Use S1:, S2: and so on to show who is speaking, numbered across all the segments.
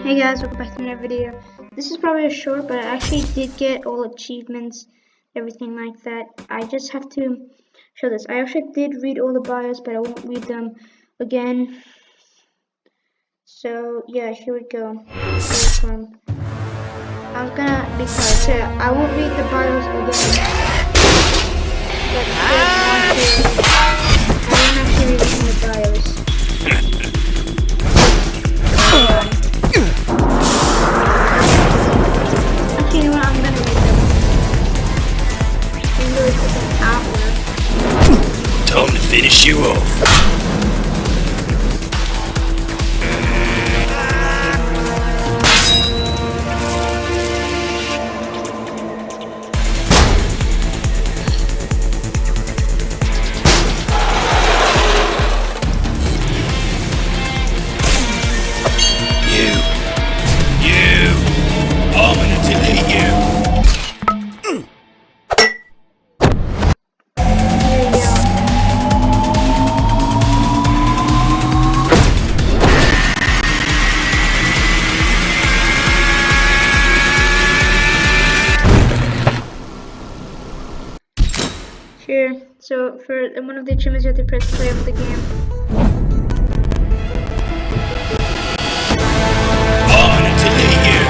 S1: Hey guys, welcome back to another video. This is probably a short, but I actually did get all achievements, everything like that. I just have to show this. I actually did read all the bios, but I won't read them again. So yeah, here we go. First one. I was gonna be quiet, so I won't read the bios again. But there's one here. I won't actually read the bios. Actually, you know what? I'm gonna read them. Even though it's an hour.
S2: Time to finish you off. I'm gonna delete you.
S1: Here we go. Sure. So for one of the achievements, you have to press play of the game.
S2: I'm gonna delete you.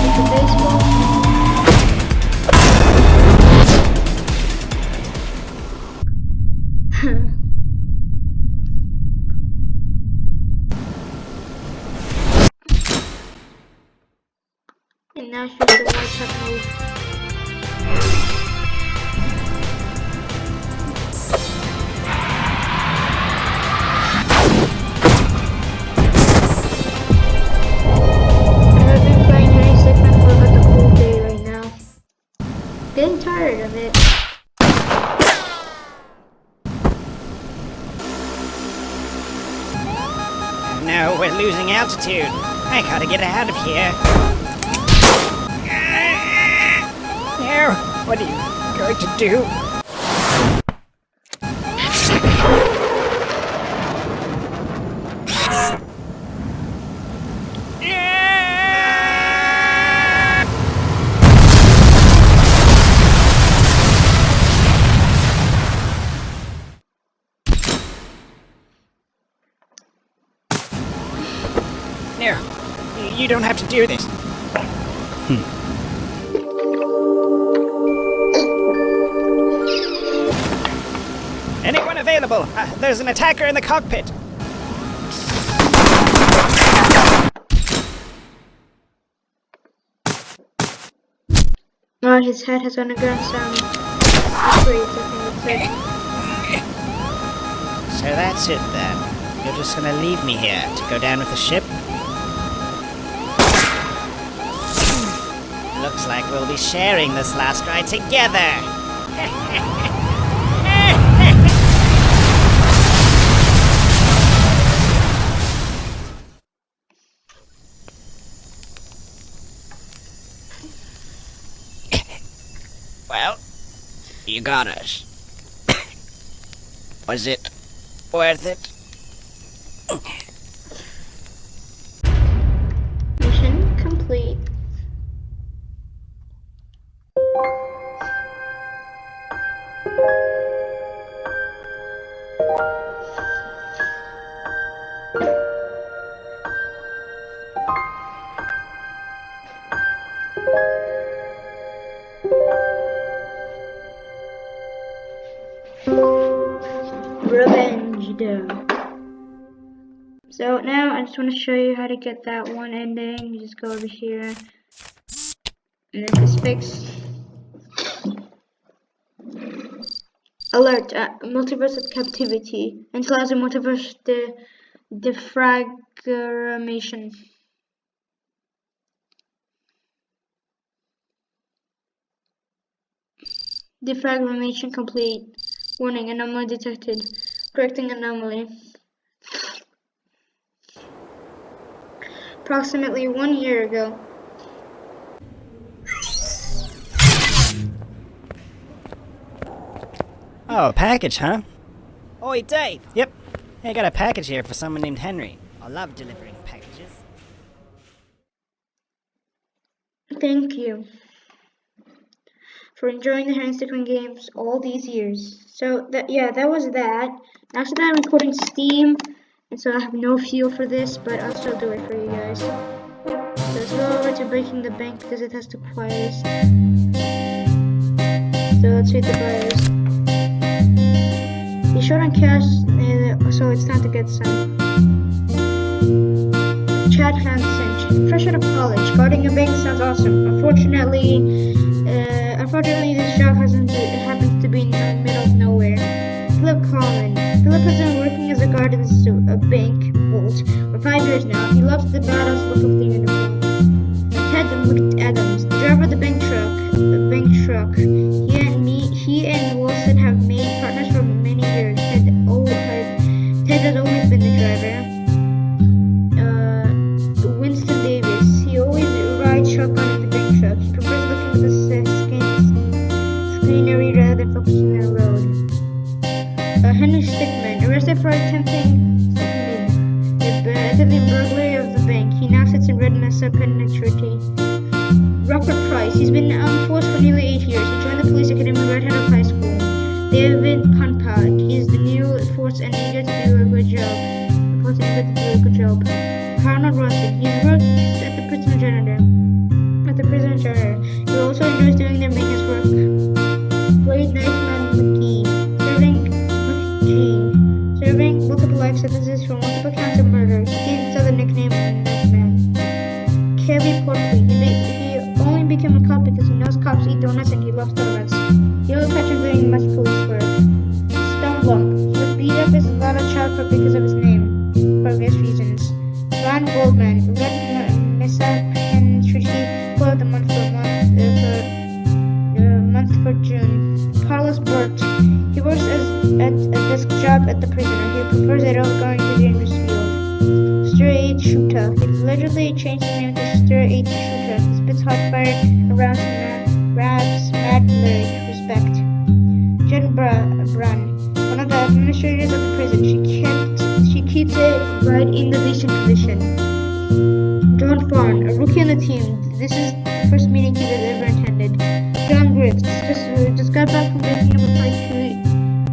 S1: It's a baseball. And now here's the white top move. I've been playing Stickmin for like a whole day right now. Getting tired of it.
S3: No, we're losing altitude. I gotta get out of here. No, what are you going to do? No, you don't have to do this. Anyone available? There's an attacker in the cockpit.
S1: Oh, his head has undergone some upgrades, I think it said.
S3: So that's it then. You're just gonna leave me here to go down with the ship? Looks like we'll be sharing this last ride together. Well, you got us. Was it worth it?
S1: Mission complete. Revenged. So now I just want to show you how to get that one ending. You just go over here and then just fix. Alert! Multiverse of captivity. Initialize the multiverse defragmentation. Defragmentation complete. Warning, anomaly detected. Correcting anomaly. approximately 1 year ago.
S3: Oh, a package, huh? Oi, Dave! Yep. Hey, I got a package here for someone named Henry. I love delivering packages.
S1: Thank you for enjoying the Hand Stickmin games all these years. So that was that. After that, I'm recording Steam, and so I have no fuel for this, but I'll still do it for you guys. So let's go over to breaking the bank because it has the quietest. So let's read the bios. He's short on cash, so it's time to get some. Chad Hansen, fresh out of college, guarding a bank sounds awesome. Unfortunately, this job happens to be in the middle of nowhere. Philip Collin. Philip has been working as a guard in a bank vault for 5 years now. He loves the badass look of the uniform. Ted Adams, the driver of the bank truck. He and Wilson have made partners for many years. Ted has always been the driver. Winston Davis. He always rides shotgun in the bank truck. He prefers looking at the scenery rather than focusing on the road. Henry Stickmin, arrested for attempting burglary of the bank. He now sits in Red Mesa Penitentiary. Robert Price. He's been on force for nearly 8 years. He joined the police academy right out of high school. David Punpak. He's the new force and eager to do a good job. Arnold Ronson. He works at the prison janitor. He also enjoys doing their maintenance work. Blade Knifeman McGee. Serving multiple life sentences for multiple counts of murder. He gave himself the nickname Knifeman. Kerry Portley. He only became a cop because he knows cops eat donuts and he loves donuts. He will catch him doing much police work. Stone Lump. He was beat up as a lot of childhood because of his name, for various reasons. Ron Goldman. Red Mesa Penitentiary for the month for June. Carlos Burt. He works at a desk job at the prison. He prefers it over going to the dangerous field. Stir 8 Shooter. He allegedly changed his name to Stir 8 Shooter. He spits hot fire around Rab's mad lyric. Respect. Jen Brun. One of the administrators of the prison. She keeps it right in the decent condition. John Farn, a rookie on the team. This is the first meeting he has ever attended. John Griffiths just got back from breaking up a fight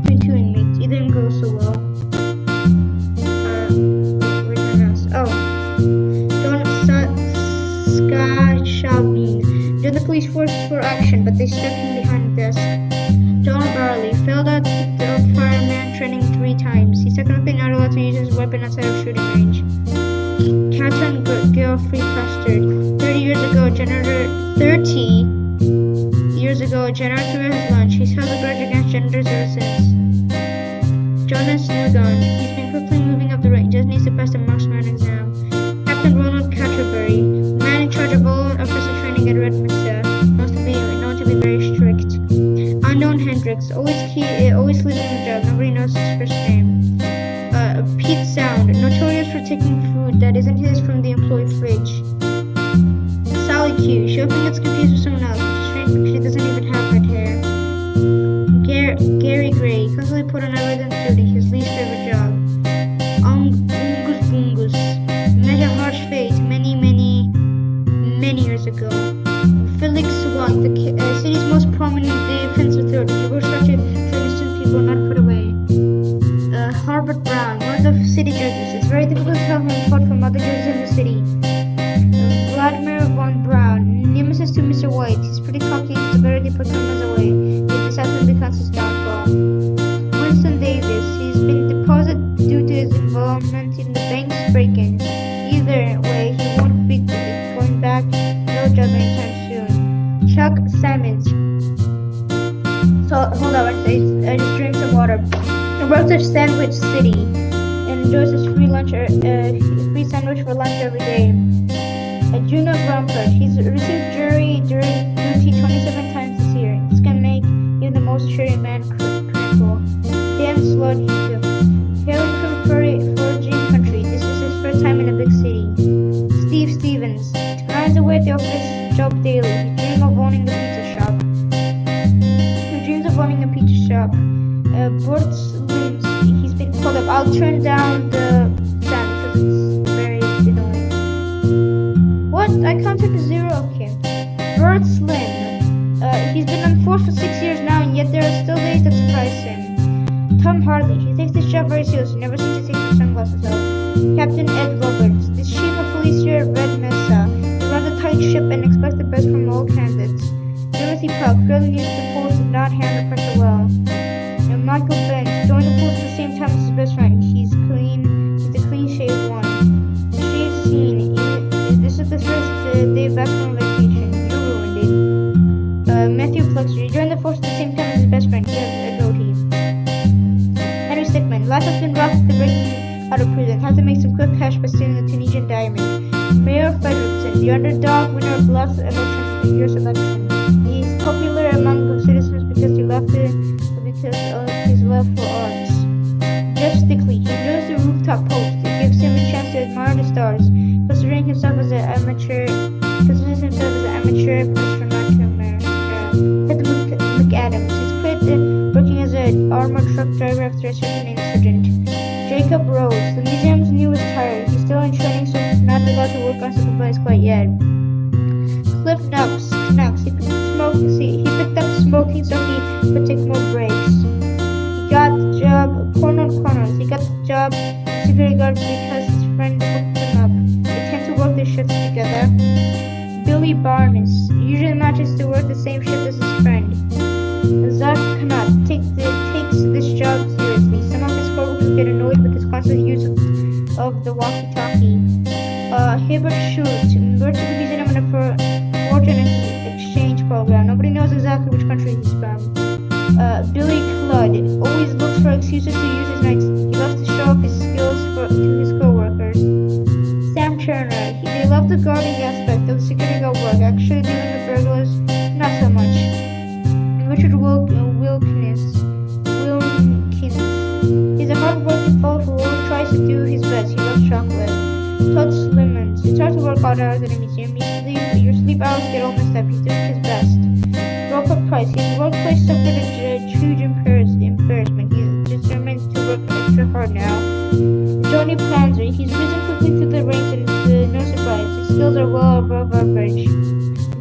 S1: between 2 inmates. It didn't go so well. Where's my mouse? Oh. John Scarshavin. Joined the police force for action, but they stuck him behind the desk. John Barley failed out the fireman training 3 times. He's technically not allowed to use his weapon outside of shooting range. Catherine Geoffrey Custard. 30 years ago, a janitor threw his lunch. He's held a grudge against janitors ever since. Jonas Newgon. He's been quickly moving up the rank. Just needs to pass the marksman exam. Captain Ronald Catcherbury. Man in charge of all officer training at Red Mesa. Known to be very strict. Unknown Hendricks. Always sleeping in the job. Nobody knows his first name. Pete Sound. Notorious for taking food that isn't his from the employee fridge. Sally Q. She often gets confused with someone else, which is strange because she doesn't even have red hair. Gary Gray. Constantly put on evidence duty, his least favorite job. Ungus Bungus. Met a harsh fate many years ago. Felix Wang, the city's most prominent defense authority. He works for innocent people not put away. Harbert Brown, one of the city judges. It's very difficult to tell him apart from other judges in the city. Vladimir Von Braun, nemesis to Mr. White. He's pretty cocky, his severity puts him as away. He decidedly becomes his downfall. Winston Davis, he's been deposed due to his involvement in the bank's break-in. Either way, he won't be going back, no job anytime soon. Chuck Sammons. So, hold on, I just drank some water. He works at Sandwich City and enjoys his free sandwich for lunch every day. Juno Grumpert. He's received jury duty 27 times this year. This can make you the most cheery man critical. Dan Slud hailing from foraging country. This is his first time in a big city. Steve Stevens. Grinds away at the office job daily. He dreams of owning the pizza shop. Bert's limbs. He's been called up. I'll turn down the sound because it's very annoying. What? I counted to 0? Okay. Bert Slim. He's been on force for 6 years now, and yet there are still days that surprise him. Tom Harley. He takes his job very seriously. Never seems to take his sunglasses off. Captain Ed Roberts. The chief of police here at Red Mesa. He runs a tight ship and expects the best from all candidates. Timothy Puck. Really needs the force did not handle pressure well. And Michael Bench. Joined the force at the same time as his best friend. He's clean. He's the clean-shaved one. The shave scene. This is the first day back from vacation. You ruined it. Matthew Flexer. He joined the force at the same time as his best friend. He has a goatee. Henry Stickmin. Life has been rough after breaking out of prison. Had to make some quick cash by stealing the Tunisian diamond. Mayor Frederickson. The underdog winner of last election, the year's election. He's popular among the citizens because of his love for arts. Jeff Stickley. He knows the rooftop post. It gives him a chance to admire the stars. Considering himself as an amateur astronaut to America. Ted McAdams. He's quit working as an armored truck driver after a certain incident. Jacob Rose. The museum's newest hire. He's still in training, so he's not allowed to work unsupervised quite yet. Cliff Knux. He picked up smoking, so he could take more breaks. He got the job Corners. He got the job security guard because his friend hooked him up. They tend to work their shifts together. Billy Barnes usually manages to work the same shift as his friend. Zach Knott takes this job seriously. Some of his coworkers get annoyed with his constant use of the walkie-talkie. Hibbert Schultz works at the museum on a foreign exchange program. Nobody knows exactly which country he's from. Billy Cludd always looks for excuses to use his nights. He loves to show off his skills to his coworkers. Sam Turner. They love the guarding aspect of the security guard work. Actually dealing with burglars, not so much. Richard Wilkins. He's a hard-working fellow who always tries to do his best. He loves chocolate. Todd Slimmons. It's hard to work odd hours at a museum. Your sleep hours get all messed up. He's doing his best. Robert Price. His workplace suffered a huge embarrassment. He's determined to work extra hard now. Johnny Planzer. He's risen quickly through the ranks and it's no surprise. His skills are well above average.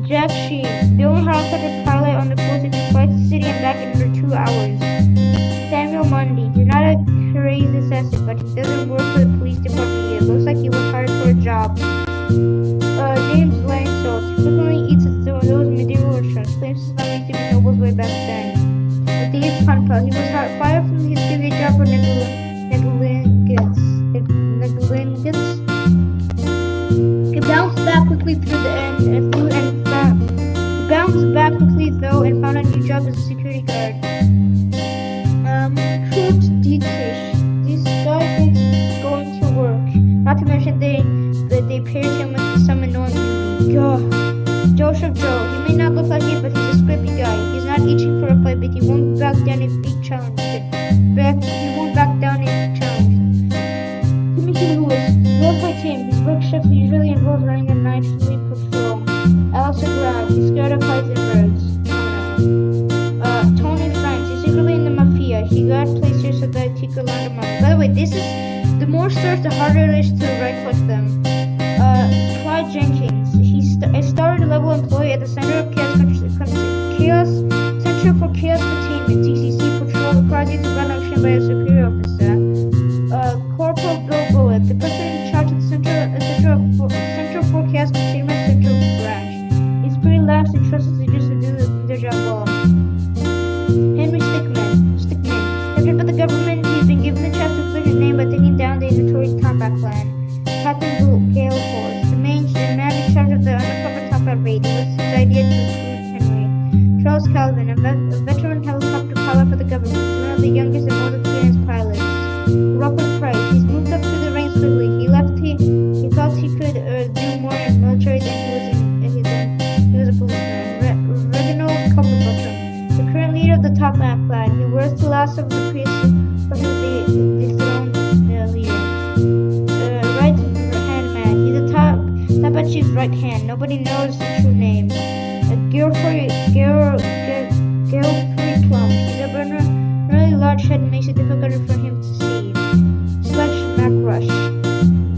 S1: Jack Sheen. The only helicopter pilot on the force who can fly to the city and back in under 2 hours. Samuel Mundy. He's not a crazy assassin, but he doesn't work for the police department yet. Looks like he was hired for a job. James Langsdale. He frequently eats at those medieval restaurants. Claims his family to be nobles way back then. Dave Punpa. He was fired from his previous job for negligence. He bounced back quickly though and found a new job as a security guard. Kurt Dietrich. This guy thinks he's going to work. Not to mention they paired him with some annoying newbie. Joseph Joe. He may not look like it, but he's a scripty guy. He's not itching for a fight, but he won't back down if he challenged. Timothy Lewis. Work by team. His work shift usually involves running a night sleep patrol. Alistair Grab. He's scared of heights and birds. Tony Franks. He's secretly in the mafia. He got placed here so that he could launder money. By the way, this is the more stars, the harder it is to right-click them. Clyde Jenkins. He's a star-level employee at the Center for Chaos Containment (CCC) patrol. Requires you to run action by a superior officer. Corporal Bill Bullitt, the person in charge of the Central for Chaos Containment Central Branch. He's pretty lax and trusts us just to do their job well. Henry Stickmin. Tempted by the government, he's been given the chance to clear his name by taking down the notorious Tomback clan. Captain Gale Force, the man in charge of the undercover Tomback raid. It was his idea to recruit Henry. Charles Calvin, a veteran helicopter pilot for the government, is one of the youngest and most experienced pilots. Robert Price, he's moved up through the ranks quickly. He thought he could do more in the military than he was a policeman. Reginald Cumberbatch, the current leader of the Tomback clan. He wears the last of the priests for whom they dethroned their leader. Right hand man, he's a top right hand. Nobody knows the true name. Geoffrey Plum. He's a really large head and makes it difficult for him to see. Sledge Macrush.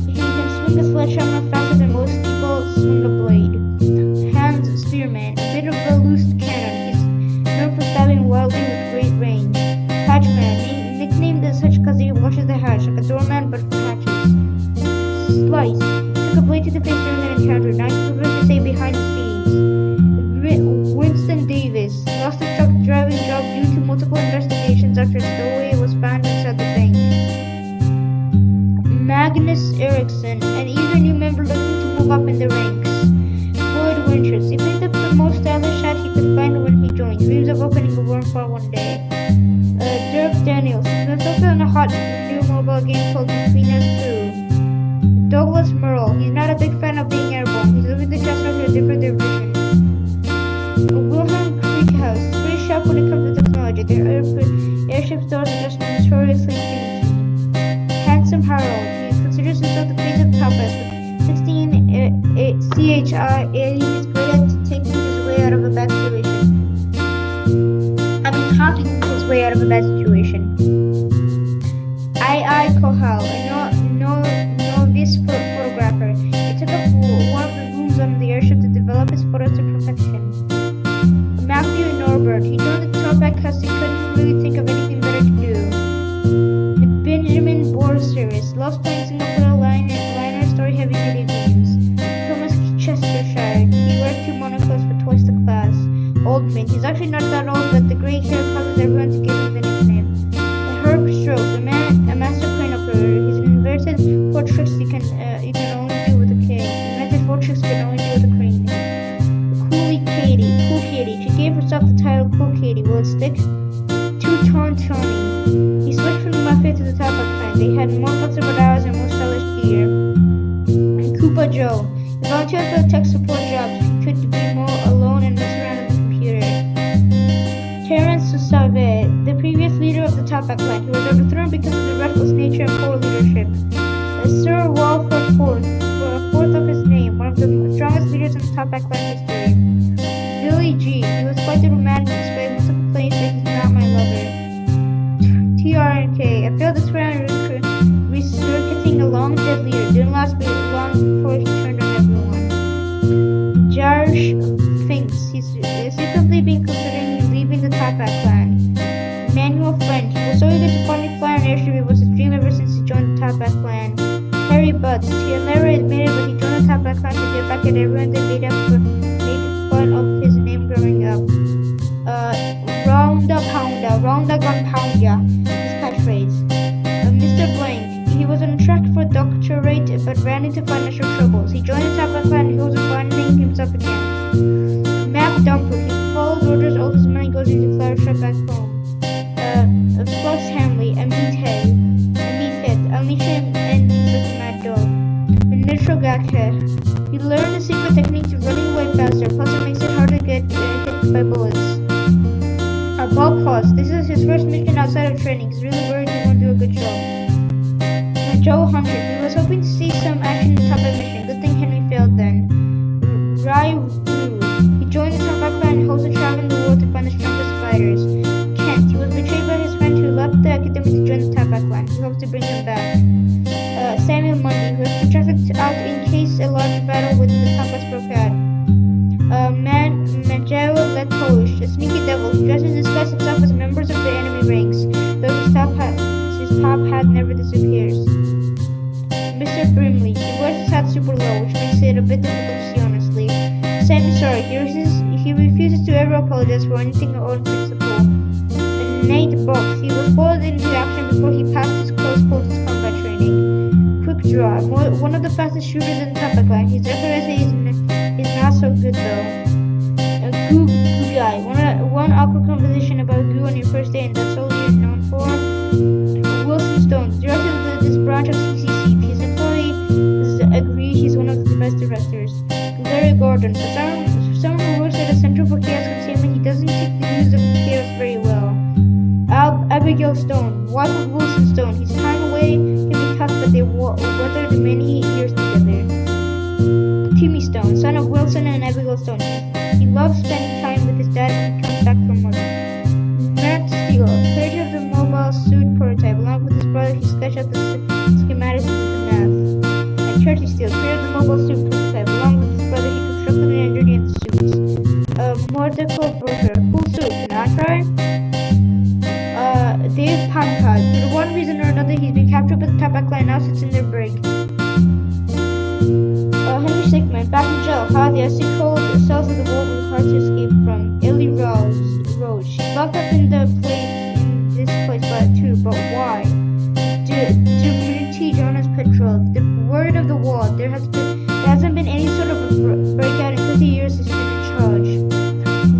S1: He can swing a sledgehammer faster than most people swing a blade. Hans Spearman. A bit of a loose cannon. He's known for stabbing wildly with great range. Hatchman. Nicknamed as such because he washes the hatch like a doorman but for hatches. Slice. Took a blade to the face during an encounter. Now he's privileged to stay behind the scenes. Winston Davis lost his truck driving job due to multiple investigations after a stowaway was found inside the bank. Magnus Eriksson, an eager new member looking to move up in the ranks. Floyd Winters, he picked up the most stylish hat he could find when he joined. Dreams of opening a worm bar one day. Dirk Daniels, he's also in a hot new mobile game called Between Us 2. Douglas Merle, he's not a big fan of being airborne. He's living the chest after a different division. Wilhelm Krieghaus, pretty sharp when it comes to technology. Their airship doors are just notoriously finicky. Handsome Harold, he considers himself the face of Tapas. With 16 CHI, he's good at taking his way out of a bad situation. Talking his way out of a bad situation. I. Kohal, a novice photographer. He took up one of the rooms on the airship to develop his photos to perfection. Matthew Norbert, he joined the Topak because he couldn't really think of anything better to do. Benjamin Borseris, loves playing single-player liner story-heavy video games. Thomas Chestershire, he wears 2 monocles for twice the class. Oldman, he's actually not that old, but the gray hair causes everyone to give him the nickname. Herb Strokes, a master crane operator. He's invented 4 tricks you can only do with a cane. Invented 4 tricks you can only do with a crane. Cool Katie. She gave herself the title Cool Katie. Will it stick? Two-Tone Tony. He switched from the mafia to the Topak clan. They had more flexible hours and more stylish gear. And Koopa Joe. He volunteered for the tech support jobs. He could be more alone and mess around with the computer. Terence Susave, the previous leader of the Topak clan. He was overthrown because of the reckless nature and poor leadership. Sir Walford Forth, fourth of his name, one of the strongest leaders in the Topak clan history. Billy G. He was quite the romantic display of multiple claims that he's not my lover. TRNK. I feel this round recircuiting a long dead leader. Didn't last long before he turned on everyone. Jarsh Finks. He's secretly been considering leaving the Topak clan. Manuel French. He was so eager to finally fly an airship. It was his dream ever since he joined the Topak clan. Harry Butts. He had never admitted, but he joined the Topak clan to get back at everyone that made fun of his name growing up. Rounda Gunpounda, his catchphrase. Mr. Blank, he was on track for a doctorate but ran into financial troubles. He joined the Topak clan and he was finding himself again. Mac Dumper, he follows orders, all his money goes into flower shop back home. Flux Hamley, a meathead, I'll meet him and he's like a mad dog. Nitro Gakhe, he learned the secret technique to running away faster, plus it makes it hard to get hit by bullets. Bob Hoss, this is his first mission outside of training. He's really worried he won't do a good job. Joe Hunter, he was hoping to see some action in the Topak mission. Good thing Henry failed then. Rai Wu, he joined the Topak clan and hopes to travel in the world to find the strongest fighters. Kent, he was betrayed by his friend who left the academy to join the Topak clan. He hopes to bring him back. Samuel Mundy, who was contracted out in case a large battle with the Topak broke out. Manjaro Latosh, a sneaky devil who dresses and disguises himself as members of the enemy ranks, though his top hat never disappears. Mr. Brimley, he wears his hat super low, which makes it a bit difficult to see honestly. Sammy sorry, he refuses to ever apologize for anything on principle. Nate Box, he was pulled into action before he passed his close quarters combat training. Quick Draw, one of the fastest shooters in the Topak clan. His accuracy is not so good though. Goo Guy, one awkward conversation about goo on your first day, and that's all you're known for. Wilson Stone, director of this branch of CCC. His employees agree he's one of the best directors. Larry Gordon, for someone who works at a Center for Chaos Containment, he doesn't take the news of chaos very well. Abigail Stone, wife of Wilson Stone. His time away can be tough, but they weathered many years together. Timmy Stone, Yellowstone. He loves spending time with his dad when he comes back from work. Matt Steele, creator of the mobile suit prototype, along with his brother, he sketched out the schematics and the math. And Churchy Steele, creator of the mobile suit prototype, along with his brother, he constructed and engineered the suits. Mordecai Brooker, cool suit, can I try? Dave Pankaj, for one reason or another, he's been captured by the Tapak line, now sits in their brig. Henry Stickmin, back in jail. How the icy cold cells of the world were hard to escape from. Ellie Rose, she's locked up in this place but why? To teach honest patrol. The word of the wall, there hasn't been any sort of breakout in 50 years since he's been in charge.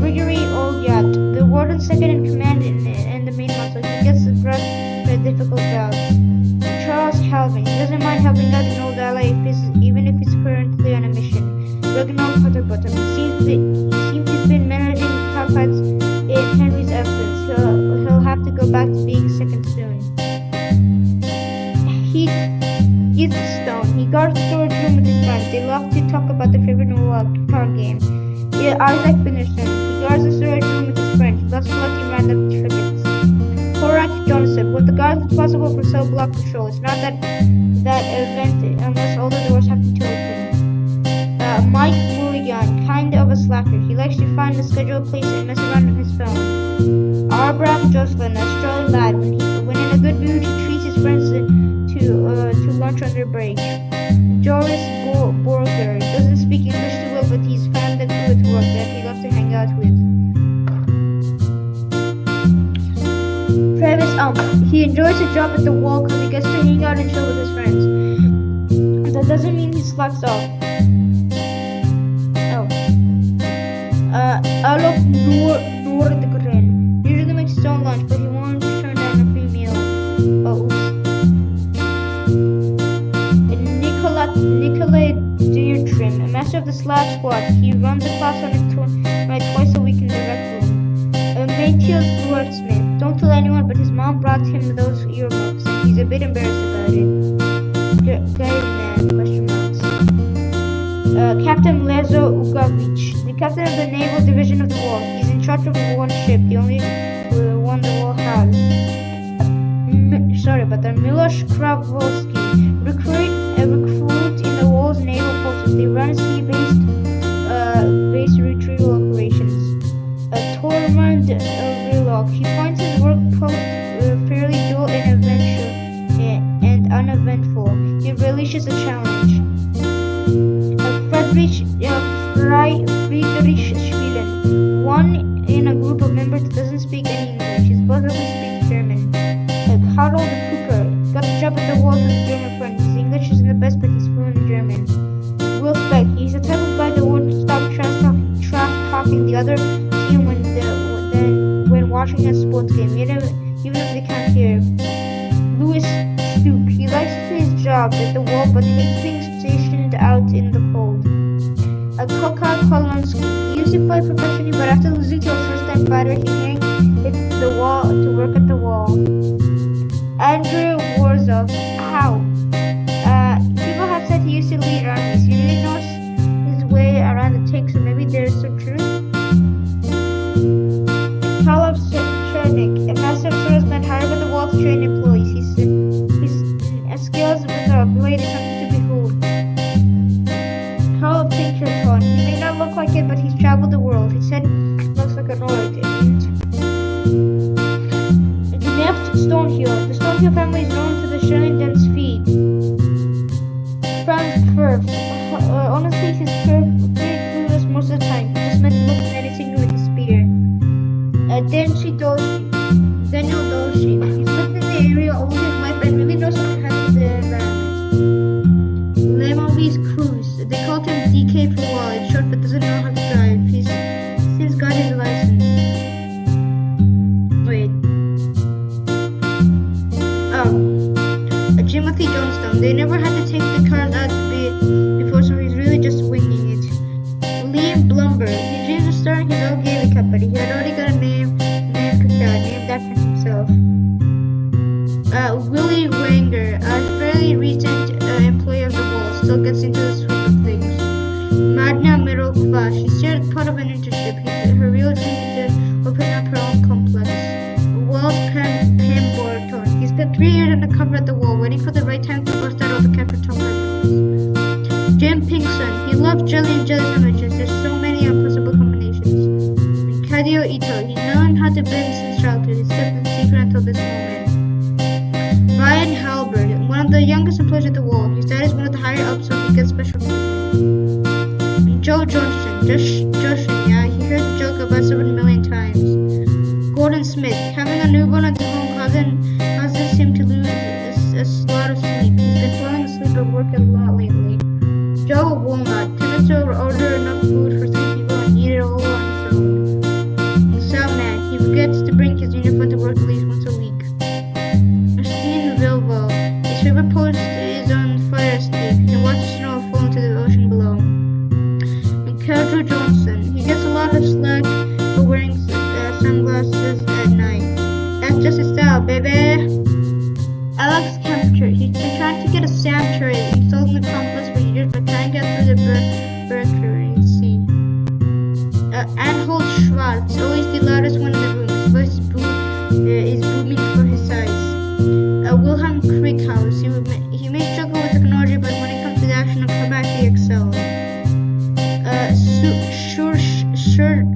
S1: Gregory Olyat, the warden second in command in the main muscle, he gets the brush for difficult jobs. Charles Calvin, he doesn't mind helping out an old ally even if he's currently on a mission. Reginald Cutterbottom, he seems he's been managing the top hats in Henry's absence. He'll have to go back to being second soon. Heath Stone, he guards the storage room with his friends. They love to talk about their favorite card game. Isaac Finnerson, he guards the storage room with his friends. He loves collecting random trinkets. Horak Johnson, well, the guard is responsible for cell block control. It's not that event unless all the doors happen to open. Mike Mulligan, kind of a slacker. He likes to find the scheduled place and mess around on his phone. Abraham Jocelyn, a strolling lad. When in a good mood, he treats his friends to lunch on their break. Joris Borger doesn't speak English too well, but he's found a crew at work that he loves to hang out with. Travis he enjoys his job at the wall because he gets to hang out and chill with his friends. That doesn't mean he slacks off. Alok Nordgren usually makes his own lunch, but he won't turn down a free meal. Nikolai Deertrim, a master of the Slav Squad, he runs a class on it twice a week in the rec room. Matthias Schwartzman, don't tell anyone, but his mom brought him those earmuffs, and he's a bit embarrassed about it. Gary Man, question marks. Captain Lezo Ugavich, the captain of the naval division of the wall. He's in charge of one ship, the only one the wall has. Miloš Kravovsky, recruit in the wall's naval forces. They run sea-based base retrieval operations. Tormund Rillock, he finds his work post fairly dull and uneventful. He relishes a challenge. Friedrich Spielen, one in a group of members that doesn't speak any English. He supposedly speaks German. Harold Cooper got the job at the wall with his German friend. His English isn't the best, but he's fluent in German. Will Speck, he's the type of guy that won't stop trash talking the other team when watching a sports game, even if they can't hear. Louis Stoop, he likes his job at the wall, but hates being stationed out in the cold. Kokak Kolonsky, he used to play professionally, but after losing to a first-time fighter, he hit the wall to work at the wall. Andrew Warzov, how? People have said he used to lead armies. He really knows his way around the tank, so maybe there's some truth. Kalov Chernik, a master of swordsman hired by the wall to train employees. His skills with a blade is something to behold. Carl Pinkerton, he may not look like it, but he's traveled the world. His head looks like an orc. Neft Stonehill. The Stonehill family is known for the Shillington's feet. Franz Perf. Honestly, he's pretty clueless most of the time. He just meant to look at anything with his spear. Daniel Doshi. He's lived in the area all his life and really knows how to handle the environment. Lemovis Cruz. They called him DK for a while. It's short but doesn't know how to drive. He's since got his license. Wait. Timothy Johnstone. They never had to take the cars out before, so he's really just winging it. Liam Blumber. He dreams of starting his own gaming company. He had already got a name named after himself. Willie Wanger, a fairly recent employee of the wall, still gets into the swing of things. Magna Middle Ava. She's just part of an internship. Her real dream is to open up her own complex. Wells Pemberton. He spent 3 years undercover at the wall, waiting for the right time to bust out all the capture top. Jim Pinkson. He loved jelly and jelly sandwiches. There's so many impossible combinations. And Kadio Ito. He's known how to bend since childhood. He's kept the secret until this moment. Ryan Halbert, one of the youngest employees at the wall. His dad is one of the higher ups, so he gets special treatment. And Joe Johnston, Justin, yeah, he heard the joke about 7 million times. Gordon Smith, having a newborn at home causes him to lose a lot of sleep. He's been falling asleep at work a lot lately. Joe Walnut, tends to order enough food for 3 people and eat it all on his own. And Sal Man, he forgets to bring his uniform to work at least once a week. Vilvo. His favorite post is on fire escape. He can watch the snow fall into the ocean below. And Keldrew Johnson. He gets a lot of slack for wearing sunglasses at night. That's just his style, baby. Alex Kempter. He's been trying to get a SAM turret installed in the complex for years, but can't get through the bureaucracy. Anhold Schwartz. Always the loudest one in the room. His voice is booming for his size. Wilhelm Krieghaus. He may struggle with technology, but when it comes to the action of combat, he excels.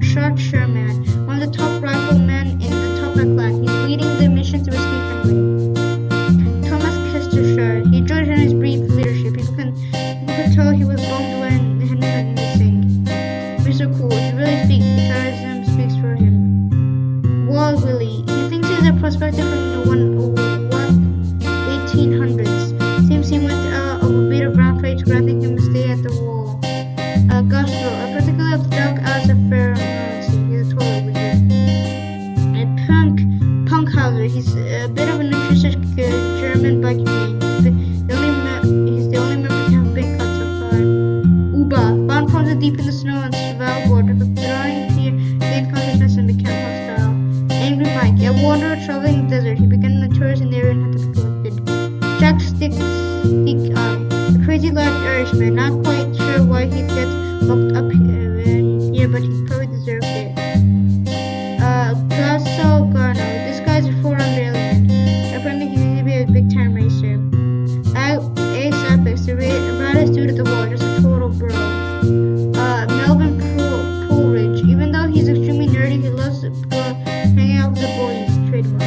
S1: Short Sherman, one of the top riflemen in the Toppat clan. He's leading the mission to escape Henry. Thomas Kestershire. He enjoyed Henry's brief leadership. People could tell he was bummed when Henry went missing. Mr. Cool. He really speaks. He tries and speaks for him. Wall Willie. He thinks he's a prospector from the 1800s. Seems he went of a bit of round face, granting him to stay at the wall. Gusto, a particular of the dog as a pharisee. He's a total wizard. And Punkhauser, he's a bit of a nutritious German biker. He's the only member to have been cut so far. Uba, found frozen deep in the snow on Svalbard, drawing fear, gained consciousness and became hostile. Angry Mike, a wanderer traveling the desert. He began the tourist in the area and had to be collected. Jack Stick Eye, a crazy large Irishman, not quite sure why he'd get locked up here, but he probably deserved it. Gasso Garno, this guy's a 4-round alien. Apparently he's going to be a big-time racer. Ace Apex, the raddest dude at the wall, just a total bro. Melvin Poolridge, even though he's extremely nerdy, he loves hanging out with the boys, trademark.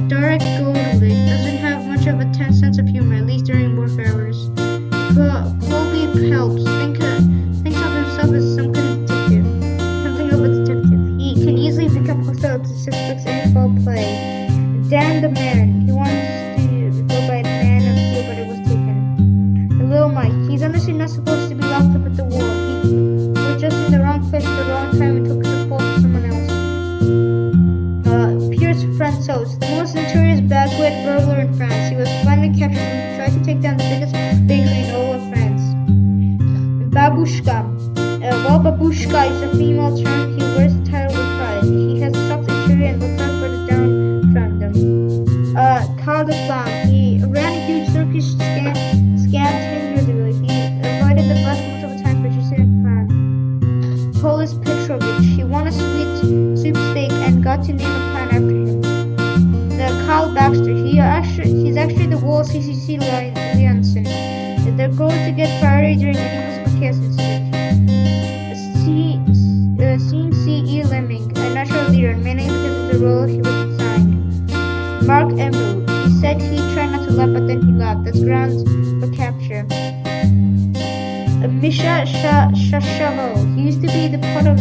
S1: Derek Goldlick doesn't have much of a tense sense of humor, at least during warfare hours. Colby Pelps thinks of himself as something of a detective. He can easily become hostile to suspects in foul play. Dan the Man, he wants to go by the Man of Steel, but it was taken. And Lil Mike, he's honestly not supposed to be locked up at the wall. He was just in the wrong place at the wrong time and took the fault to someone else. Pierce Francois, the most notorious backwit burglar in France. He was finally captured and tried to take down the biggest bakery in all of France. Babushka. While Babushka is a female term, he wears the title with pride. He has a soft interior and looks out for the downtrodden. Karl the Clown. He ran a huge Turkish scam 10 years ago. He avoided the bus most of the time purchasing a plan. Polis Petrovich. He won a sweepstake and got to name a plan after him. Carl Baxter. He's actually the wall CCC liaison. Their goal is to get priority during any possible chaos incident. CE Lemming, a natural leader, mainly because of the role he was assigned. Mark Emerald. He said he tried not to laugh, but then he laughed. That's grounds for capture. Misha Shashavo. He used to be part of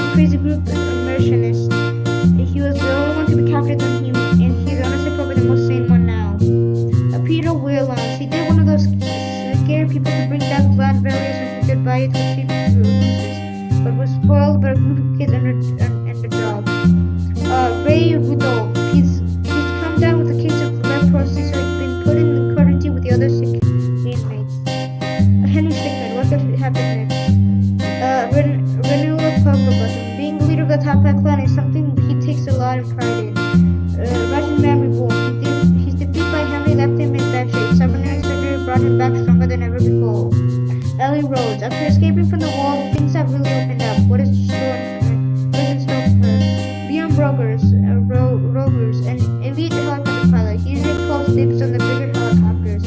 S1: a crazy group of mercenaries. He was the only one to be captured on him, and he's honestly probably the most sane one now. Peter Whalens. He did one of those scary people to bring down glad values and goodbye to cheap losers, but was spoiled by a group of kids and the job. Ray Rudolph. He's come down with a case of leprosy, so he's been put in quarantine with the other sick inmates. Henry Stickmin. What could happen next? Renewal Purple Button. Being the leader of the Toppat clan is something valley roads. After escaping from the wall, things have really opened up. What is in store for her? Beyond rovers, an elite helicopter pilot. He usually calls dibs on the bigger helicopters.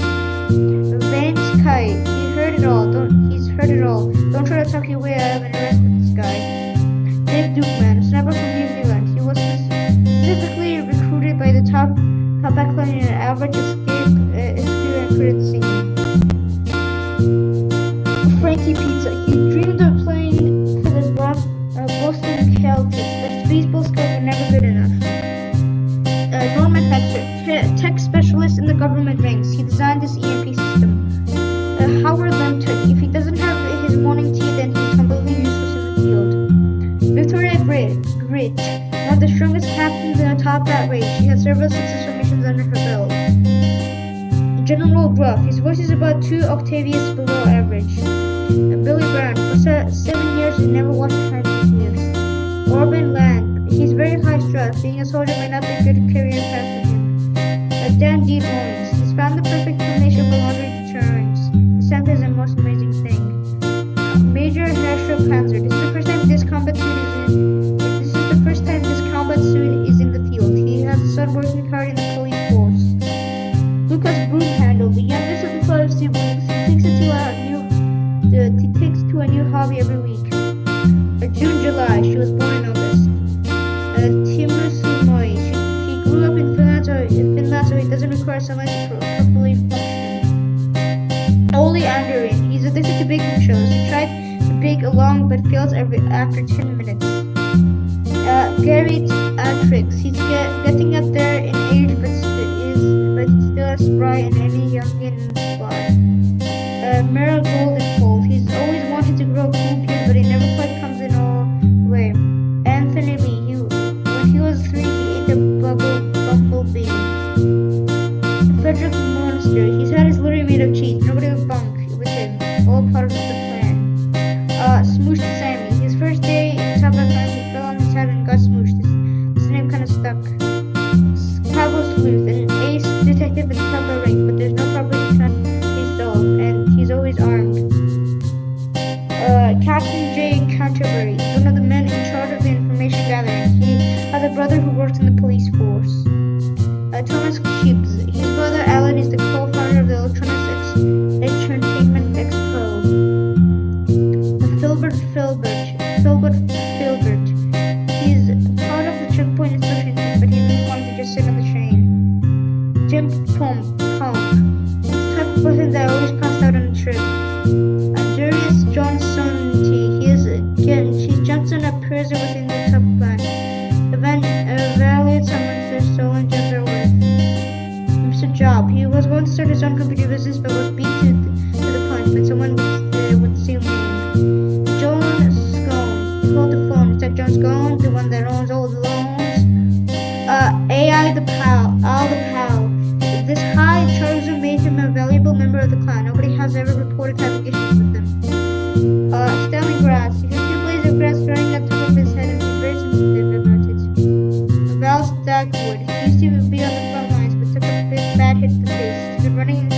S1: Van's kite. He's heard it all. Don't try to talk your way out of an arrest with this guy. Nick Dukeman, a sniper from New Zealand. He was specifically recruited by the top backline in an average escape and credit scene. Frankie Pizza. He dreamed of playing for the Boston Celtics, but his baseball skills were never good enough. Norman Hector, tech specialist in the government ranks. He designed this EMP system. Howard Lenton. If he doesn't have his morning tea, then he's completely useless in the field. Victoria Grit, one of the strongest captains in the top rat race. She has several successful missions under her belt. General Gruff. His voice is about 2 octaves below average. Billy Brown. For 7 years, he never watched Chinese news. Orban Land. He's very high stress. Being a soldier may not be a good career path for him. Dan D. Bones. He's found the perfect combination for laundry deterrents. The scent is the most amazing thing. Major Herschel Panzer. This is the first time this combat suit is in the field. He has a son working hard in the police force. Lucas Broomhandle, the youngest of the 5 siblings, takes to a new hobby every week. July. She was born in August. Timu Sumoi. He grew up in Finland, so he doesn't require sunlight to properly function. Oli Anderin. He's addicted to baking shows. He tried to bake along but fails after 10 minutes. Gary Trix. He's getting up there in age, but he's still as spry and any youngin in the squad. Meryl Goldenfold. He's always wanted to grow a cool beard, but he never quite comes in all the way. Anthony Lee. When he was 3, he ate a bumblebee. Frederick Monster. He's had his litter made of cheese. Nobody would bunk with him. All part of the plan. Smoosh Sammy. His first day in Top Gun, he fell on his head and got smooshed. His name kind of stuck. Cabo Sleuth. An ace detective at the top of the rank, but there's no property he's solved, and he's always armed. Captain J. Canterbury. He's one of the men in charge of the information gathering. He has a brother who works in the police force. Thomas Sheeps. His brother Alan is the co-founder of the Electronics Entertainment Expo. Filbert. He's part of the checkpoint inspection team, but he really wanted to just sit on the train. Jim Pump. He's the type of person that always passed out on a trip. Darius Johnson T. He jumps on a prison within the top plan. Evaluates how much their stolen gems are worth. Mr. Job. He was going to start his own computer business, but was beat to the punch by someone with the same name. John Scone. He called the phone. Is that John Scone, the one that owns all the loans? AI the Pal. Al the Pal. This high Charizard made him a valuable member of the clan. Nobody has ever reported having issues with them. Stanley Grass. He has 2 blades of grass growing on top of his head and he's very sensitive about it. Val Stagwood. He used to be on the front lines but took a bad hit to the face. He's been running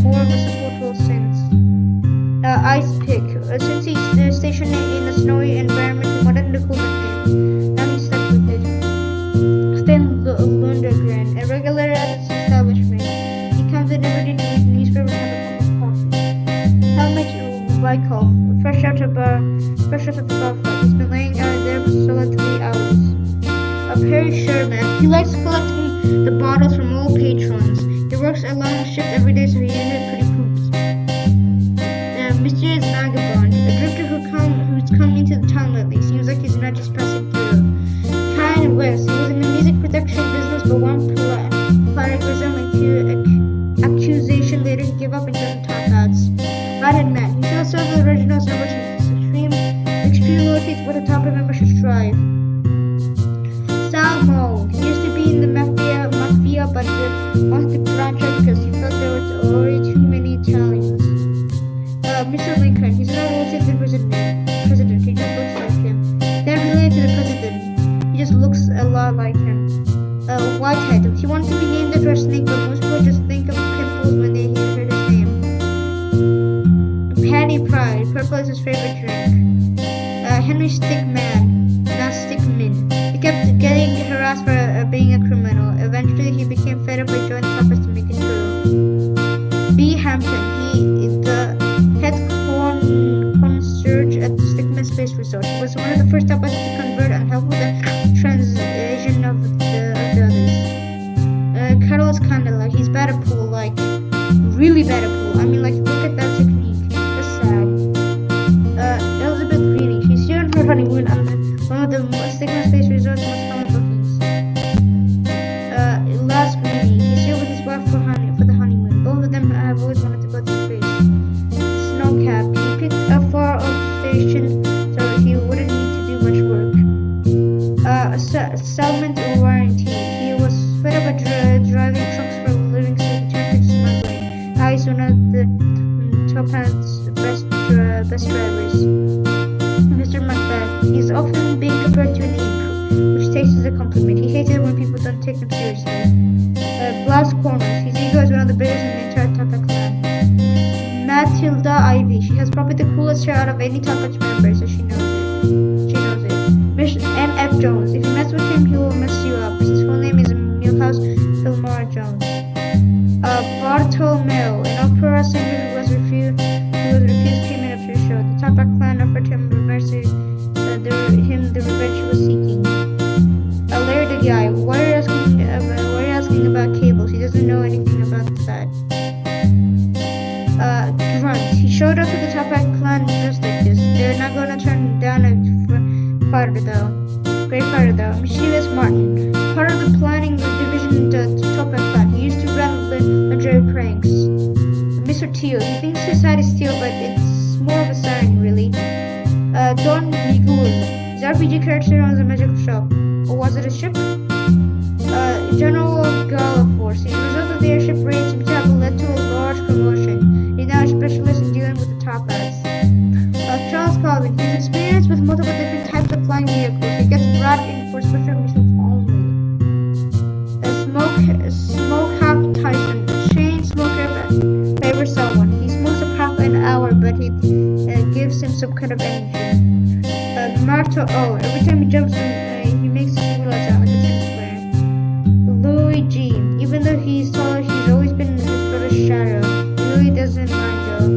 S1: more of a support role since. Ice Pick. Since he's stationed in a snowy environment, he wanted the cool nickname. Now he's stuck with it. Sten Lundgren. A regular at his establishment. He comes in every day to read the newspaper and have a cup of coffee. Helmut Wyckoff. Fresh out of the bar fight. He's been laying out there for solid 3 hours. Perry Sherman. He likes collecting the bottles from old patrons. He works a long shift every day, so he usually pretty poops. Mysterious Vagabond. A drifter who's come into the town lately. Seems like he's not just passing through. Kyle West. He was in the music production business, but one plagiarism accusation later he gave up and doesn't talk ads. Madden Man. He's also the originals number 2. Extreme loyalty what a top member should strive. Sal Mo. He used to be in the mafia but wants to branch out because he felt there was already too many Italians. Mr. Lincoln. He's not related to the president. He just looks like him. They're related to the president. He just looks a lot like him. Whitehead. He wanted to be named after a snake, but most people just think of pimples when they hear his name. one of the first topics to convert and help with the transition of the others. Carol is kinda like, he's bad at pool, like, really bad at pool. I mean, like, look at that technique. That's sad. Elizabeth Greeny, she's here on her honeymoon on one of the Stickmin Space Resort's most common bookings. Last Greeny, he's here with his wife for the honeymoon. Both of them have always wanted to go to space. Snowcap, he picked a far-off station so he wouldn't need to do much work. Settlement warranty, he was fed up at driving trucks for a living, so he turned to smuggling. Now he's one of the top hand's best drivers. Mr. Macbeth, he's often being compared to an ape, which takes as a compliment. He hates it when people don't take him seriously. Blast Corners, his ego is one of the biggest in the entire Toppat clan. Matilda Ivy, she has probably the coolest hair out of any Toppat member, so she knows it. Mr. M.F. Jones, if you mess with him, he will mess you up. His full name is Milhouse Fillmore Jones. Bartolomeo, an opera singer who was refused payment of the show. The Toppat clan offered him the revenge he was seeking. Larry the guy, why are you asking about cables? He doesn't know anything about that. Grunt, he showed up to the Toppat clan just like this. They're not gonna turn down a great fighter though. Mischievous Martin, part of the planning division the Toppat clan. He used to run legendary pranks. Mr. Teal, he thinks his side is Teal, but it's more of a siren, really. Don Miguel, his RPG character owns a magical shop. Or was it a ship? General Galaforce, the result of the airship raids in Toppat led to a large promotion. He's now a specialist in dealing with the Toppats. Charles Calvin, he's experienced with multiple different types of flying vehicles. He gets brought in for special missions only. Smokehouse Tyson, a chain smoker favors someone. He smokes a pack an hour, but it gives him some kind of energy. Marto O, every time he jumps in, he makes a single sound like a tennis player. Louis G, even though he's taller, he's always been his brother's shadow. He really doesn't mind though.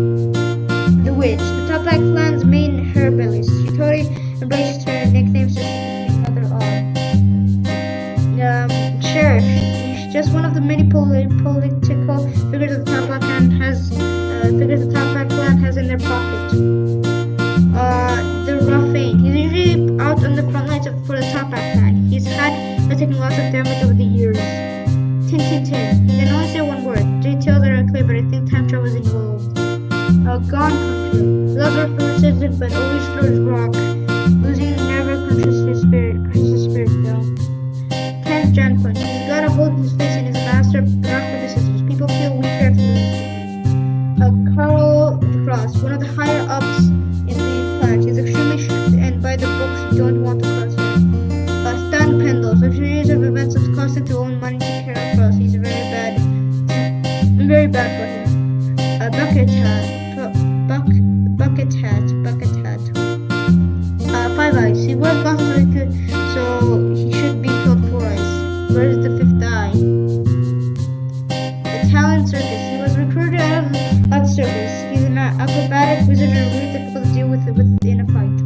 S1: The Witch, the Toppat clan's main herbalist. She totally embraced her nickname so she can be Mother of. Sheriff, he's just one of the many political figures the Toppat clan has in their pocket. The Ruffane, he's usually out on the front lines for the Toppat clan. He's taken lots of damage over the years. Tin Tin Tin, he can only say one word. Details are unclear, but I think time travel is involved. Gone Country, loves references but always throws rock, losing never crushes his spirit though. Ken Janfun, he's got a hold in his face and is a master of rock paper scissors. People feel weaker after losing. Carl Cross, one of the higher ups in the plant. He's extremely strict and by the books you don't want to cross him. Stan Pendles, after years of events it's costing to own money to carry across. He's very bad for him. Bucket Hat. Five Eyes, he wears glasses so he should be called Four Eyes. Where's the fifth eye? The Talent Circus, he was recruited out of the circus. He's an acrobatic wizard and really difficult to deal with in a fight.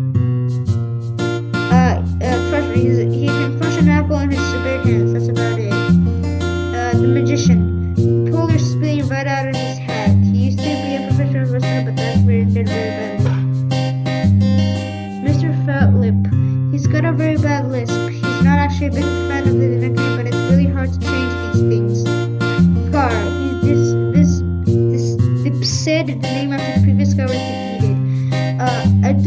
S1: Treasury, he can crush an apple in his bare hands, that's about it. The Magician, he pulled your spleen right out of his head. He used to be a professional wrestler, but that did very badly. Mr. Fat Lip, he's got a very bad lisp. He's not actually a big fan of the nickname, but it's really hard to change these things. Gar, he's Dipsid, the name after the previous guy was defeated. It's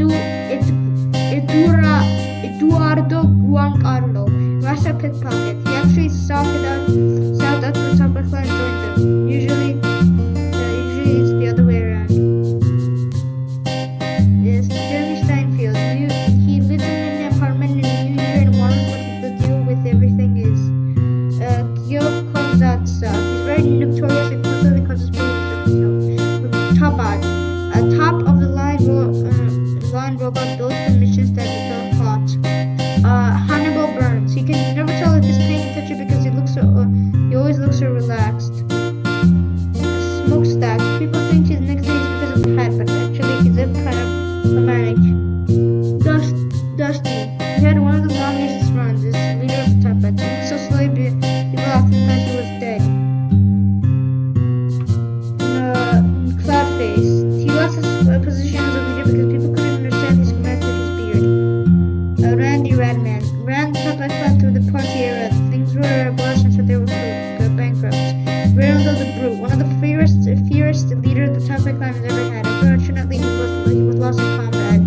S1: worst leader the Taipei clan has ever had. Unfortunately, he was lost in combat.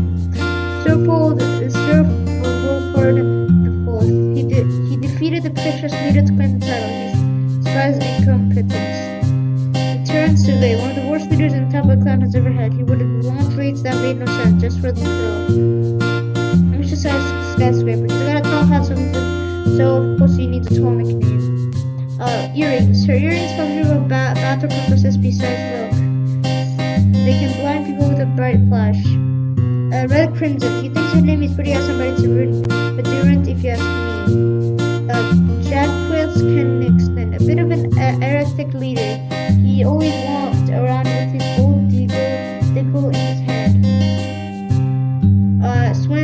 S1: Sir Wolford IV. He defeated the precious leader to claim the title. His spies incompetence. He turned Sule, one of the worst leaders the Taipei clan has ever had. He would have launched raids that made no sense just for the thrill. Mr. Skyscraper. He's got a tall hat, so of course he needs a tall nickname. Earrings. Her earrings from Hero battle purposes besides look. They can blind people with a bright flash. Red Crimson. He thinks his name is pretty awesome, but it's different if you ask me. Jack Quills can extend. A bit of an erratic leader. He always walked around with his gold deagle in his hand.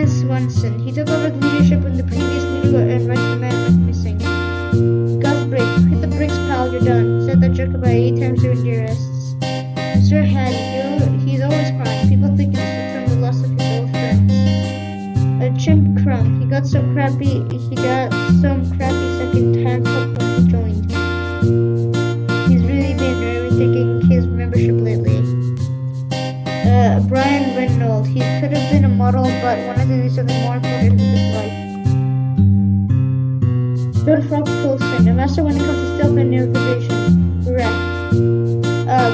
S1: Swanson. He took over the leadership when the previous leader and right man went missing. Gus Briggs. Hit the bricks, pal, you're done. Said that jerk about 8 times during the arrests. Sir Hattie. He's always crying. People think it's from the loss of his old friends. Chimp Crumb. He got some crappy second-hand help when he joined. He's really been rethinking his membership lately. Brian Reynolds. He could have been a model, but wanted to do something more important with his life. Bill Frog Coulson, a master when it comes to stealth and navigation.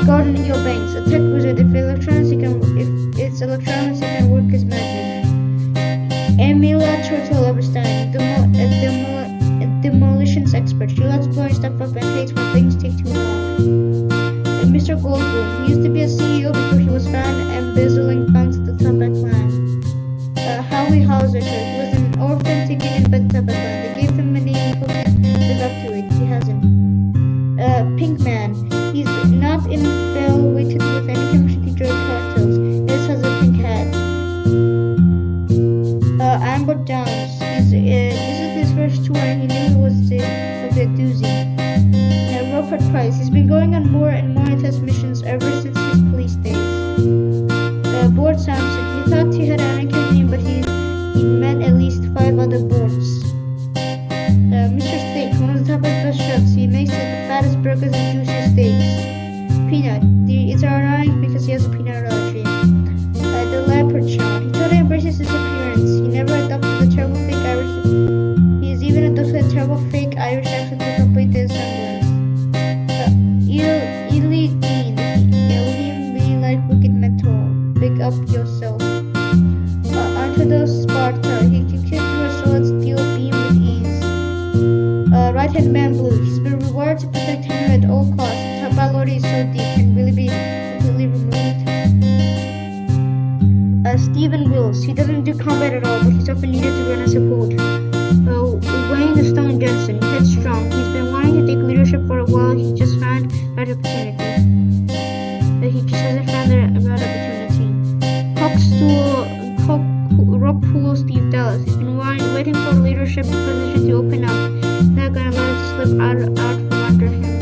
S1: Gordon Eubanks, a tech wizard. If it's electronics, he can work his magic. Emilia Turtle Overstein, a demolitions expert. She loves blowing stuff up and hates when things take too long. And Mr. Goldblum, he used to be a CEO before he was found embezzling funds at the Taipei clan. Howie Hauser, he was an orphan taken in by the Taipei clan. They gave him a name who can live up to it. He hasn't. Pinkman, he's not infatuated with any chemistry drug cartels. He just has a pink hat. Amber Downs, this is his first tour and he knew it was a doozy. Robert Price, he's been going on more and more intense missions ever since his police days. Board Sampson, he thought he had an accurate name, but he met at least 5 other boards. Mr. Steak, one of the top best chefs, he makes the fattest burgers and juiciest steaks. Peanut, it's ironic because he has a peanut allergy. The Leprechaun, he totally embraces his appearance. He never adopted a terrible fake Irish. He's even adopted a terrible fake Irish accent to complete the semblance. Ely Dean, he'll be like wicked mental. Big up yourself. Antidote Sparta, he can kick through a sword steel beam with ease. Right-hand man Blue, he's been required to protect him at all costs. Tabalori is so deep, can really be completely removed. Stephen Wills, he doesn't do combat at all, but he's often needed to run a support. Wayne the Stone Jensen, headstrong, he's been wanting to take leadership for a while, he just found that opportunity. He just hasn't found the right opportunity. Rockpool Steve Dallas, he's been waiting for a leadership position to open up, not gonna let it slip out from under him.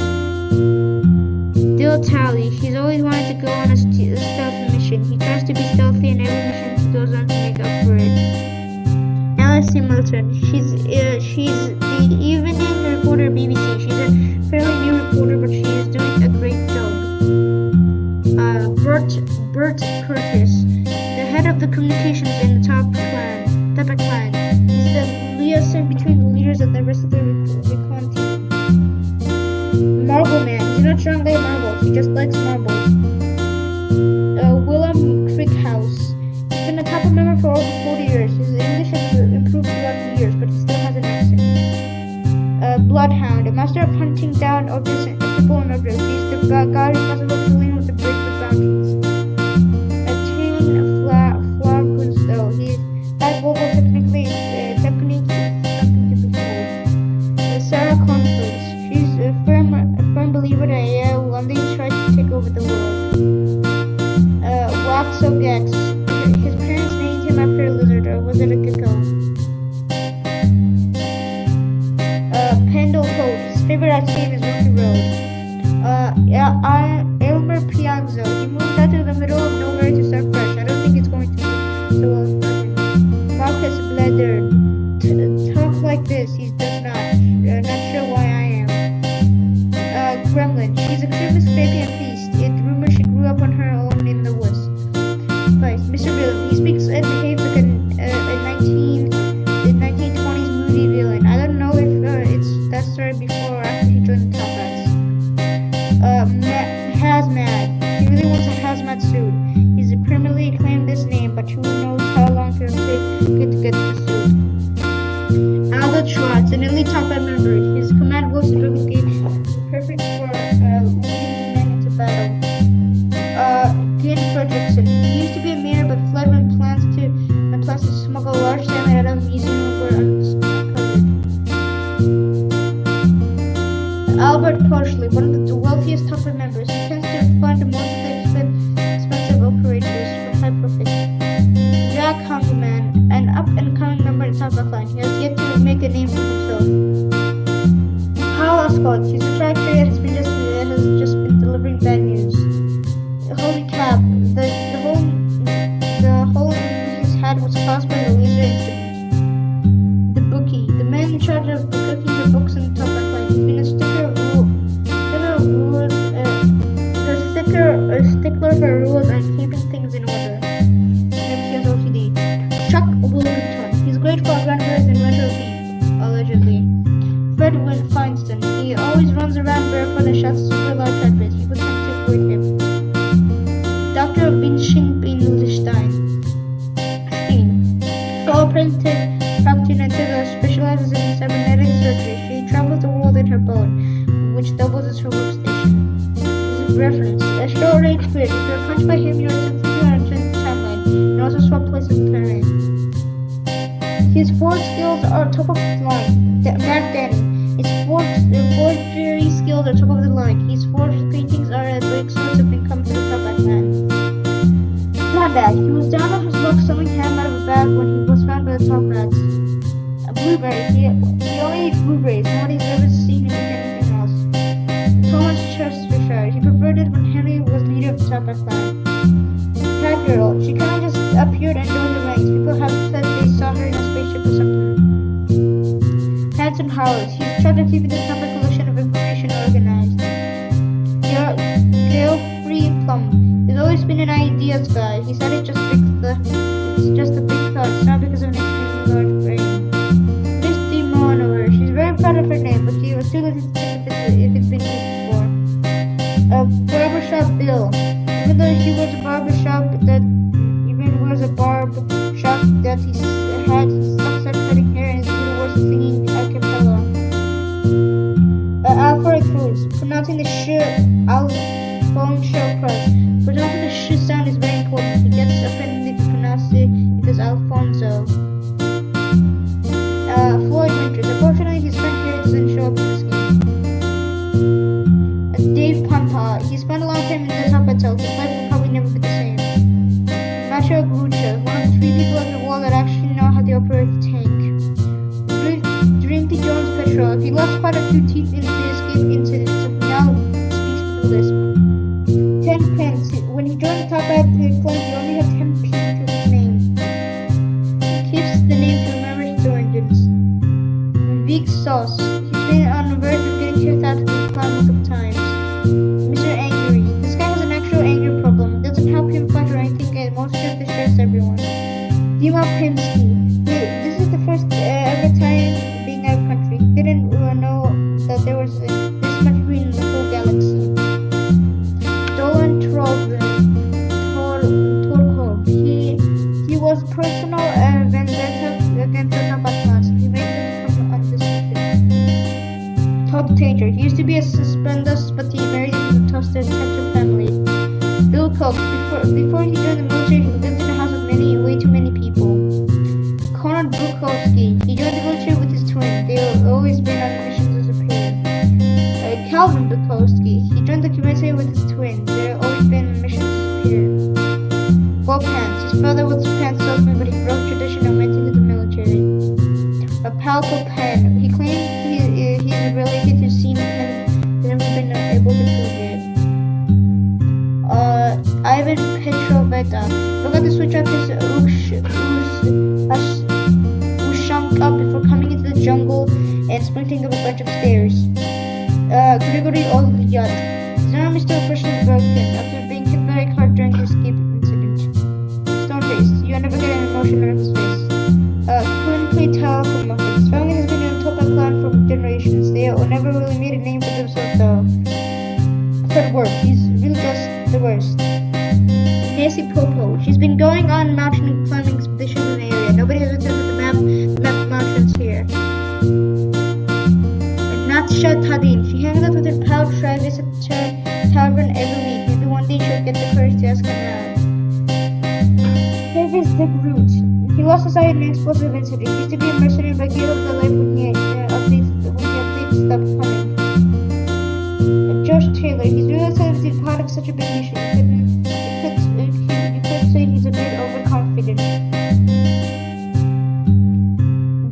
S1: Dill Tally, he's always wanted to go on a stealth mission. He tries to be stealthy in every mission he goes on to make up for it. Alice Milton, she's the evening reporter BBC. She's a fairly new reporter, but she is doing a great job. Bert Curtis, the head of the communications in the Taipei clan. He's the liaison between the leaders and the rest of the recon team. Marble Man, he's not strong like marbles, he just likes marbles. Willem Crickhouse, he's been a top member for over 40 years. His English has improved throughout the years, but he still has an accent. Bloodhound, a master of hunting down objects and people and objects. He's the guy responsible for dealing with the break with boundaries. Though he has global technique is something to behold. Sarah Conference, she's a firm believer that AI will one day try to take over get sued. He's permanently claimed this name, but who knows how long it'll take to get the suit. Aldo Schwartz, an elite top end member. His command voice is really perfect for leading men into battle. Glenn Fredrickson. He used to be a mayor, but fled when plans to smuggle large salmon out of a museum were uncovered. Albert Poshley, one of the wealthiest top end members. He tends to fund most of the expensive operators for high profits. Jack Hungerman, an up-and-coming member in Top Line. He has yet to make a name for himself. Hal Oswald, his trajectory has just been delivering bad news. Holy crap! The hole in his head was caused by the laser incident. The bookie, the man in charge of cooking the books in the Top Line. He's been a stickler for rules and keeping things in order. Maybe he has OCD. Chuck Wilmington. He's great for grandparents and inventor of beef, allegedly. Fred Feinstein. He always runs around barefoot and shouts super loud trumpets. People tend to avoid him. Dr. Vincent Stein. Fellow practitioner specializes in cybernetic surgery. She travels the world in her boat, which doubles as her workstation. Reference. A short range grid. If you're punched by him, you're instantly on a timeline. You can also swap places with terrain. His forge skills are top of the line. Mark Danny. His forgery skills are top of the line. His forged paintings are a big source of income to the top man. Bad. He was down on his luck selling ham out of a bag when he was found by the top rats. A blueberry. He only eats blueberries. Nobody's ever seen him eat anything else. Thomas Chesterfield. He preferred it when Henry was leader of the Top Clan. Cat Girl. She kind of just appeared and joined the ranks. People have said they saw her in a spaceship or something. Hanson Howard. He's in charge of keeping the Top collection of information organized. Gail Free Plum. He's always been an ideas guy. He said it's just a big thought. It's not because of an extremely large brain. Misty Monover. She's very proud of her name, but she was too lazy to check if it's been used before. Barbershop Bill. Even though he wears a barbershop that he sucks at cutting hair and is even worse at singing a cappella. Alfred Cruz. Pronouncing the sh Alfonso Cruz. Pronouncing the sh sound is very important. He gets offended if you pronounce it because Alfonso. Floyd Winters. Unfortunately, his friend here doesn't show up in this game. Dave Pampa. He spent a long time in the top hotel. His life will probably never be the same. Macho Grucha. One of the 3 people in the world that actually know how to operate a tank. Drinky Jones Petrol. He lost quite a few teeth in the escape incident, so he now speaks with a lisp. 10 pence. When he joined the top at the club, he only had 10 p to his name. He keeps the name to remember his origins. Vic Sauce. He's been on the verge of getting kicked out of the club multiple times. Mr. Angry. This guy has an actual anger problem. It doesn't help him fight or anything, and mostly just distress everyone. Dima Pinsky. This is the first ever time being out of country. He didn't know that there was this much green in the whole galaxy. Dolan Torkov. He was personal vendetta against the Tabatmas. He made it from undisputed. Todd Tanger. He used to be a suspendus, but he married into the Toaster Thatcher family. Bill Koch. Before he joined the military, he lived in a house with way too many people. Konrad Bukowski. He joined the military with his twin. They've always been on missions as a pair. Calvin Bukowski. He joined the military with his twin. They've always been on missions as a pair. Bob Pants. His father was a pants salesman, but he broke tradition and went into the military. Palco Penn. He claims he's related to Seaman Penn, but never been able to prove it. Ivan Petroveta. Forgot to switch up his Ushanka before coming into the jungle and sprinting up a bunch of stairs. Grigory Olyat. His arm is still freshly broken after being hit by a car during the escape incident. Stoneface. You never get an emotion out of his face. Quinn Playtel. His family has been in the Topa clan for generations. They never really made a name for themselves though. Fred Worth. He's really just the worst. Nancy Popo. She's been going on mountain climbing expeditions in the area. Nobody has attempted the map mountains here. And Natsha Tadin. She hangs out with her pal Travis at tavern every week. Maybe one day she'll get the courage to ask him out. Travis Dick Root. He lost his eye in an explosive incident. He used to be a mercenary but gave up the life when he had stopped coming. Josh Taylor. He's realized that he's part of such a big mission. You could say he's a bit overconfident.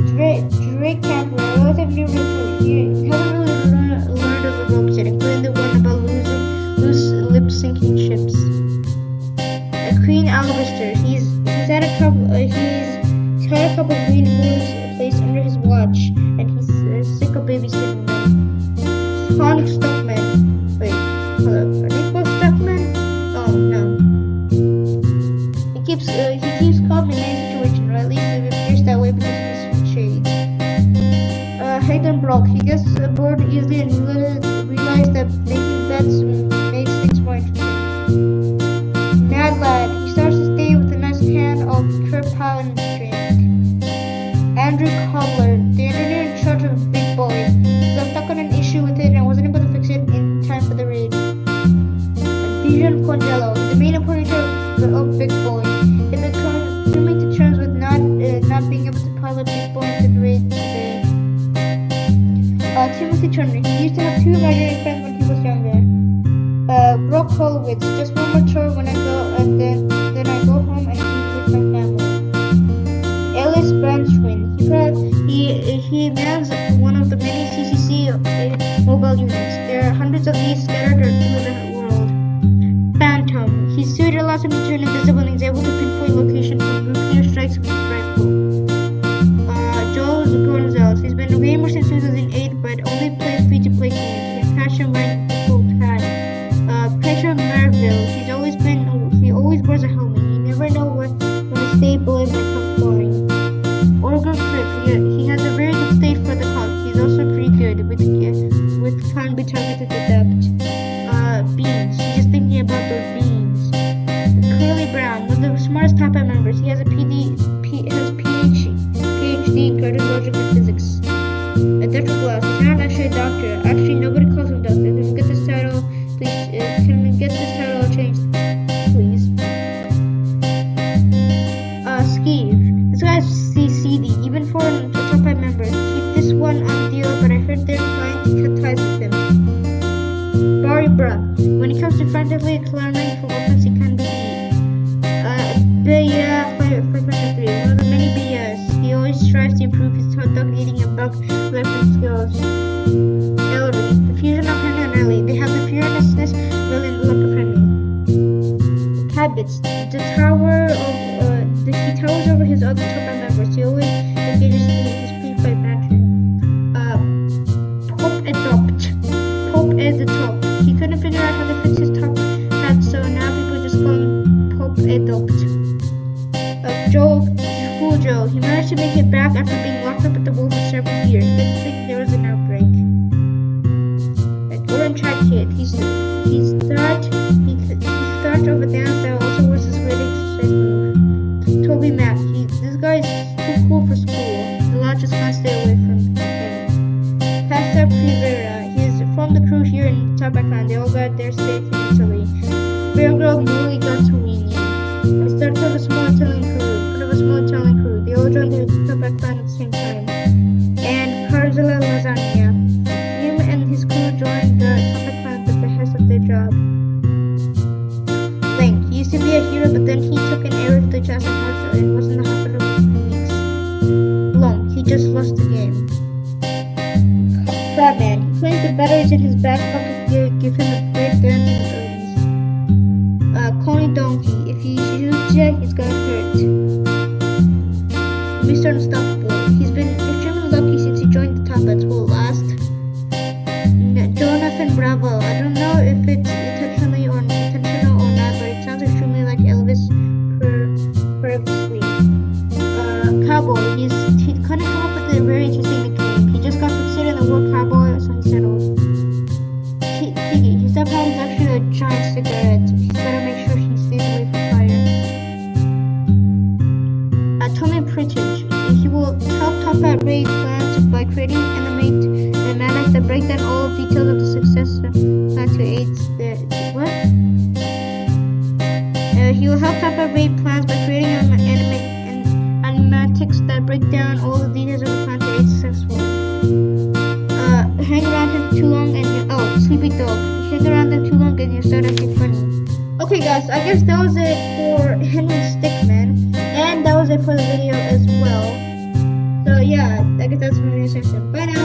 S1: Drake Camper, a relative new recruit. He hasn't really learned of the ropes yet, including the one about loose lip-syncing ships. Queen Alvister. He's had a couple green balloons placed under his watch, and he's sick of babysitting them. Sonic Stuckman. Wait, are they both Stuckman? Oh no. He keeps calm in any situation, or at least it appears that way because of his shades. Hayden Brock. He gets bored easily and realizes that making bets makes things more interesting. Mad Lad. He starts his day with a nice can of Trip Pound drink. Andrew Cobbler, the engineer in charge of Big Boy. He got stuck on an issue with it and wasn't able to fix it in time for the raid. Dijon Congello, the main operator of Big Boy. They've been coming to terms with not being able to pilot Big Boy into the raid today. Timothy Turner. He used to have two imaginary friends when he was younger. Brock Holowitz. Just one more chore when I go, and then I go home and eat with my family. Ellis Branchwin. He mans one of the many CCC mobile units. There are hundreds of these scattered through the world. Phantom. His suit allows him to turn invisible and is able to pinpoint location from nuclear strikes with his rifle. Joel Gonzalez. He's been a gamer since 2008, but only plays free-to-play games. His passion right full time. Petra Marville. He always wears a helmet. You never know when a stable is become boring. Organ Fripp. He has a very good state for the cause. He's also pretty good with can be targeted to depth. Beans. He's just thinking about those beans. Curly Brown. One of the smartest top members. He has a PhD in cardiology and physics. Dr. Glass. He's not actually a doctor. Actually, nobody calls him doctor. Can we get this title, please? Can we get this title changed, please? Skeeve. This guy's CCD. Even for a top 5 member. Keep this one on deal, but I heard they're trying to cut ties with him. Barry Bruck. When it comes to frantically clamoring for weapons, he can be Baya 503. One of the many BS. He always strives to improve his hot dog eating and bug weapon skills. Ellery. The fusion of Henry and Ellie. They have the fearlessness, will, and luck of Henry. Habits. He towers over his other top members. He always engages in his pre-fight banter. Pope Adopt. He couldn't figure out how to fix his top hat, so now people just call him Pope Adopt. School Joe. He managed to make it back after being locked up at the Wolf for several years. Didn't think there was an outbreak. Orange Hat Kid. He's start of a dance that also was his great exercise move. Toby Mack. This guy is too cool for school. The lot just can't stay away from him. Pastor Privera. He's from the crew here in Tabaclan. They all got their stake in Italy. Bear Girl Molly got to win. I started of a small Italian crew. They all joined the Tabaclan at the same time. And Carzala Lasagna. Him and his crew joined the Tabaclan at the behest of their job. Link. He used to be a hero, but then he took an arrow to the chest and was in the hospital for 3 weeks. Long. He just lost the game. Crabman. He claims the batteries in his back pocket give him a great dancing abilities. Coney Donkey. If he shoots you, he's gonna hurt. Mr. Unstoppable. He's been extremely lucky since he joined the top at school last. Jonathan Bravo. I don't know if it's intentional or not, but it sounds extremely like Elvis Presley. Cowboy. He couldn't come up with a very interesting nickname. He just got fixated on the word cowboy, so he settled. Piggy. His stepdad is actually a giant cigarette. He's better make sure he stays away from fire. the man that break down all details of the success plan to aid the what? He will help operate plans by creating animatics that break down all the details of the plan to aid successful. Hang around him too long and sleepy dog. You hang around them too long and you start acting funny. Okay guys, I guess that was it for Henry Stickmin, and that was it for the video as well. So yeah, I guess that's my video section. Bye now.